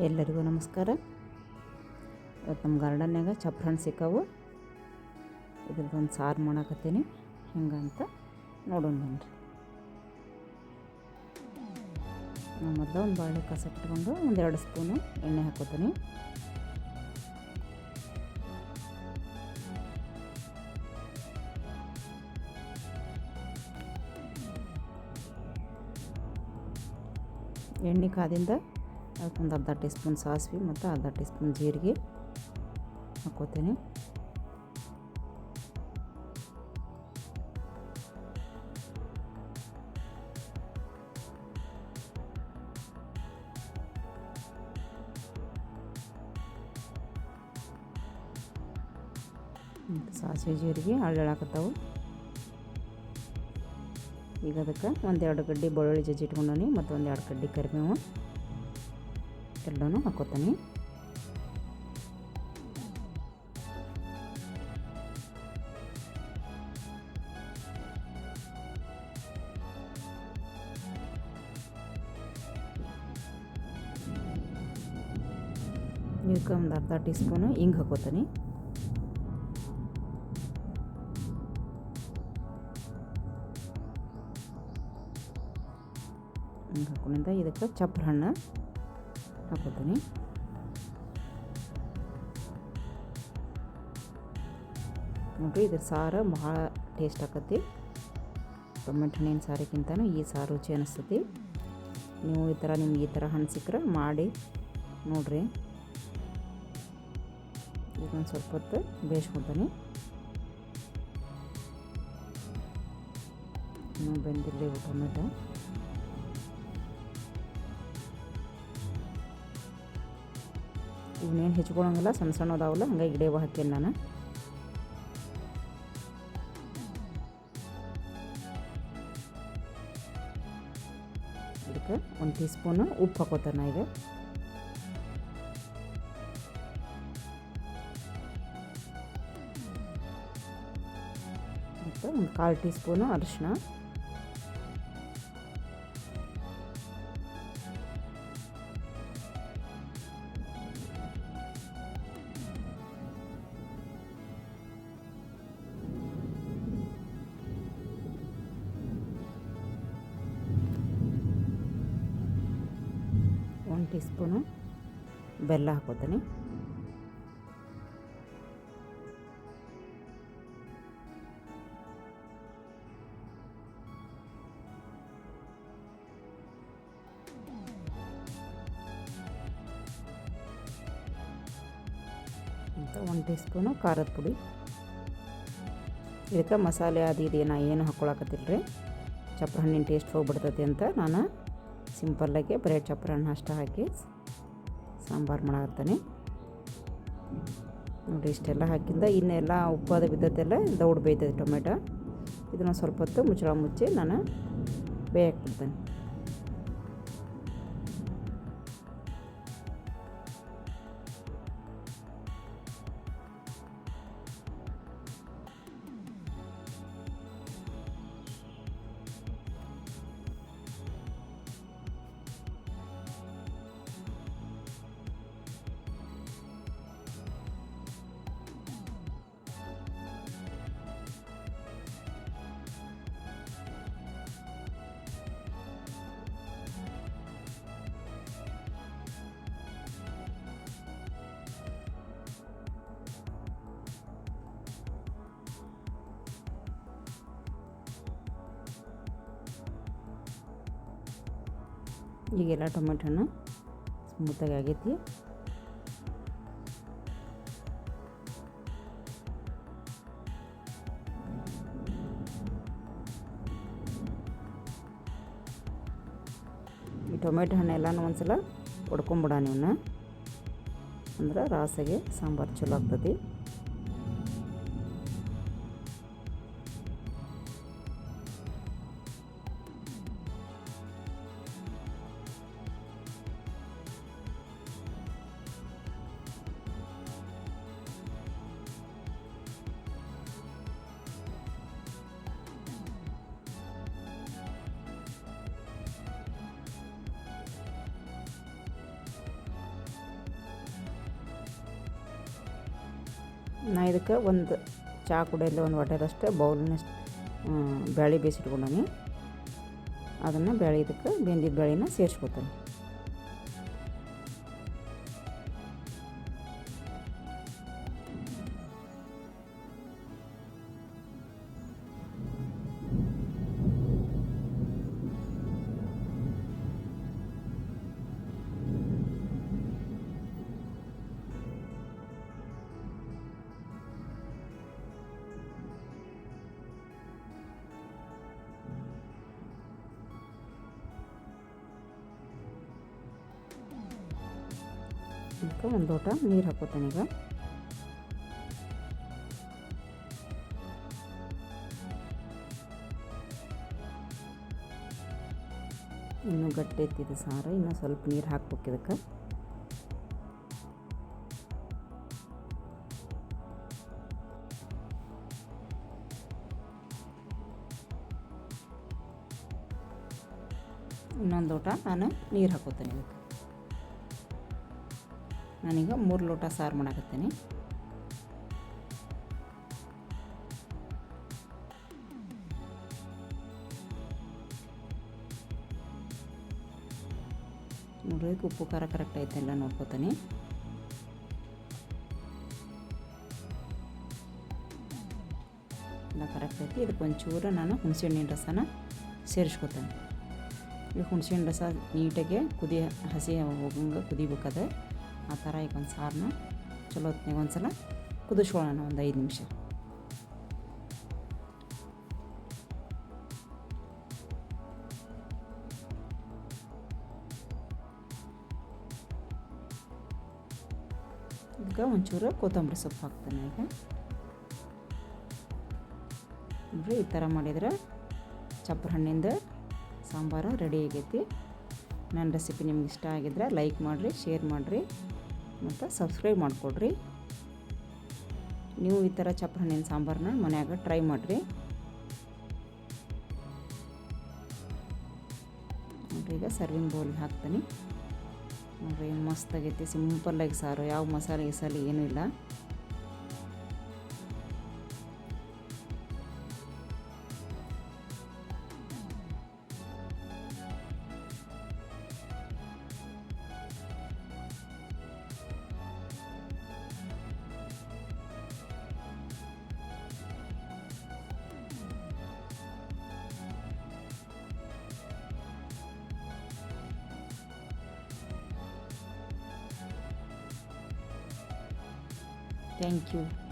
ಎಲ್ಲರಿಗೂ ನಮಸ್ಕಾರ. ಇವತ್ತು ನಮ್ಮ ಗಾರ್ಡನ್ಯಾಗ ಚಪ್ರ ಹಣ್ಣು ಸಿಕ್ಕವು. ಇದ್ರದ್ದೊಂದು ಸಾರು ಮಾಡಾಕತ್ತೀನಿ. ಹೆಂಗಂತ ನೋಡೋಣ ಬನ್ರಿ. ನಾನು ಮೊದಲು ಒಂದು ಬಾಳೆ ಕಸ ಇಟ್ಕೊಂಡು 1-2 ಸ್ಪೂನು ಎಣ್ಣೆ ಹಾಕೋತೀನಿ. ಎಣ್ಣೆ ಕಾದಿಂದ ಅದಕ್ಕೊಂದು ಅರ್ಧ ಟೀ ಸ್ಪೂನ್ ಸಾಸಿವೆ ಮತ್ತು ಅರ್ಧ ಟೀ ಸ್ಪೂನ್ ಜೀರಿಗೆ ಹಾಕ್ಕೋತೀನಿ. ಸಾಸಿವೆ ಜೀರಿಗೆ ಹಳ್ಳಾಕತ್ತಾವು. ಈಗ ಅದಕ್ಕೆ 1-2 ಗಡ್ಡೆ ಬೆಳ್ಳುಳ್ಳಿ ಜಜ್ಜಿ ಇಟ್ಕೊಂಡೀನಿ ಮತ್ತು 1-2 ಕಡ್ಡಿ ಕರಿಬೇವು ಎಲ್ಲನೂ ಹಾಕ್ಕೋತೀನಿ. ಇದಕ್ಕೆ ಒಂದು ಅರ್ಧ ಟೀ ಸ್ಪೂನು ಹಿಂಗೆ ಹಾಕ್ಕೋತೀನಿ. ಹಿಂಗೆ ಹಾಕೊಂಡಿಂದ ಇದಕ್ಕೆ ಚಪ್ರ ಹಣ್ಣು ಹಾಕೋತೀನಿ. ನೋಡಿರಿ, ಇದ್ರ ಸಾರು ಭಾಳ ಟೇಸ್ಟ್ ಆಕತಿ. ಟೊಮೆಟೊ ಹಣ್ಣಿನ ಸಾರಿಗಿಂತನೂ ಈ ಸಾರು ರುಚಿ ಅನಿಸ್ತತಿ. ನೀವು ನಿಮ್ಗೆ ಈ ಥರ ಹಣ್ಣು ಸಿಕ್ಕರೆ ಮಾಡಿ ನೋಡಿರಿ. ಇದೊಂದು ಸ್ವಲ್ಪ ಹೊತ್ತು ಬೇಯಿಸ್ಕೊತೀನಿ. ಇನ್ನೂ ಬೆಂದಿರಲಿ ಟೊಮೆಟೊ. ಇವನ್ನೇನು ಹೆಚ್ಕೊಳಂಗಿಲ್ಲ, ಸಣ್ಣ ಸಣ್ಣ ಅದಾವಲ್ಲ, ಹಂಗಾಗಿ ಗಿಡವ ಹಾಕೇನಿ ನಾನು. ಇದಕ್ಕೆ 1 ಟೀ ಸ್ಪೂನು ಉಪ್ಪು ಹಾಕೋತಾನೆ ಈಗ. ಮತ್ತು ಒಂದು 1/4 ಟೀ ಸ್ಪೂನು ಅರಿಶಿನ, ಟೀ ಸ್ಪೂನು ಬೆಲ್ಲ ಹಾಕೋತೀನಿ. ಮತ್ತು 1 ಟೀ ಸ್ಪೂನು ಖಾರದ ಪುಡಿ. ಇದಕ್ಕೆ ಮಸಾಲೆ ಅದು ಇದು ಏನು ಹಾಕ್ಕೊಳಕತ್ತಿಲ್ಲ ರೀ. ಚಪ್ರ ಹಣ್ಣಿನ ಟೇಸ್ಟ್ ಹೋಗ್ಬಿಡ್ತೈತಿ ಅಂತ ನಾನು ಸಿಂಪಲ್ಲಾಗಿ ಬರೀ ಚಪ್ರ ಹಣ್ಣು ಅಷ್ಟು ಹಾಕಿ ಸಾಂಬಾರು ಮಾಡಾಕತ್ತೀನಿ. ನೋಡಿ, ಇಷ್ಟೆಲ್ಲ ಹಾಕಿಂದ ಇನ್ನೆಲ್ಲ ಉಪ್ಪಾದ ಬಿದ್ದತ್ತೆಲ್ಲ ದೌಡ್ ಬೇಯ್ತದೆ ಟೊಮೆಟೊ. ಇದನ್ನು ಸ್ವಲ್ಪ ಹೊತ್ತು ಮುಚ್ಚಳ ಮುಚ್ಚಿ ನಾನು ಬೇಯಕ್ಕೆ ಬಿಡ್ತೇನೆ. ಈಗೆಲ್ಲ ಟೊಮೆಟೊ ಹಣ್ಣು ಸ್ಮೂತಾಗಿ ಆಗೈತಿ. ಈ ಟೊಮೆಟೊ ಹಣ್ಣು ಎಲ್ಲನೂ ಒಂದ್ಸಲ ಹೊಡ್ಕೊಂಬಿಡ ಇವನ್ನ, ಅಂದ್ರೆ ರಾಸಾಗೆ ಸಾಂಬಾರು ಚಲೋ ಆಗ್ತದೆ. ನಾ ಇದಕ್ಕೆ ಒಂದು ಚಹಾ ಕುಡಿಯಲ್ಲಿ ಒಂದು ಹೊಟ್ಟೆದಷ್ಟು ಬೌಲ್ನಷ್ಟು ಬೇಳೆ ಬೇಯಿಸಿಟ್ಕೊಂಡೀನಿ. ಅದನ್ನು ಬೇಳೆ ಇದಕ್ಕೆ ಬೆಂದಿದ್ದ ಬೇಳೆನ ಸೇರಿಸ್ಕೊತೀನಿ. ಅದಕ್ಕೆ ಒಂದು ಲೋಟ ನೀರು ಹಾಕೋತೀನಿ. ಈಗ ಇನ್ನೂ ಗಟ್ಟಿ ಐತಿದೆ ಸಾರು, ಇನ್ನೂ ಸ್ವಲ್ಪ ನೀರು ಹಾಕ್ಬೇಕು ಇದಕ್ಕೆ. ಇನ್ನೊಂದು ಲೋಟ ನಾನು ನೀರು ಹಾಕೋತೀನಿ ಇದಕ್ಕೆ. ನಾನೀಗ 3 ಲೋಟ ಸಾರು ಮಾಡಾಕತ್ತೀನಿ. ನೋಡ್ರಿ ಉಪ್ಪು ಖಾರ ಕರೆಕ್ಟ್ ಐತೆಲ್ಲ ನೋಡ್ಕೊತೀನಿ. ಎಲ್ಲ ಕರೆಕ್ಟ್ ಐತಿ. ಇದಕ್ಕೆ ಒಂಚೂರು ನಾನು ಹುಣಸೆಹಣ್ಣಿನ ರಸನ ಸೇರಿಸ್ಕೊತೀನಿ. ಈಗ ಹುಣಸೆಹಣ್ಣು ರಸ ನೀಟಾಗಿ ಹಸಿ ಹೋಗಂಗೆ ಕುದಿಬೇಕದ. ಆ ಥರ ಈಗ ಒಂದು ಸಾರನ್ನ ಚಲೋ ಹೊತ್ತಿನಾಗ ಒಂದು ಸಲ ಕುದಿಸ್ಕೊಳ್ಳೋಣ ಒಂದು 5 ನಿಮಿಷ. ಈಗ ಒಂಚೂರು ಕೊತ್ತಂಬರಿ ಸೊಪ್ಪು ಹಾಕ್ತಾನೆ. ಈಗ ನೋಡ್ರಿ ಈ ಥರ ಮಾಡಿದ್ರೆ ಚಪ್ಪರ ಹಣ್ಣಿಂದ ಸಾಂಬಾರು ರೆಡಿ ಆಗೈತಿ. ನನ್ನ ರೆಸಿಪಿ ನಿಮ್ಗೆ ಇಷ್ಟ ಆಗಿದ್ರೆ ಲೈಕ್ ಮಾಡಿರಿ, ಶೇರ್ ಮಾಡಿರಿ ಮತ್ತು ಸಬ್ಸ್ಕ್ರೈಬ್ ಮಾಡಿಕೊಡ್ರಿ. ನೀವು ಈ ಥರ ಚಪ್ಪರ ಹಣ್ಣಿನ ಸಾಂಬಾರನ್ನ ಮನ್ಯಾಗ ಟ್ರೈ ಮಾಡಿರಿ. ನೋಡಿರಿ ಈಗ ಸರ್ವಿಂಗ್ ಬೌಲ್ಗೆ ಹಾಕ್ತೀನಿ. ನೋಡಿರಿ ಮಸ್ತಾಗೈತಿ. ಸಿಂಪಲ್ಲಾಗಿ ಸಾರು, ಯಾವ ಮಸಾಲೆ ಗಿಸಾಲೆ ಏನೂ ಇಲ್ಲ. Thank you.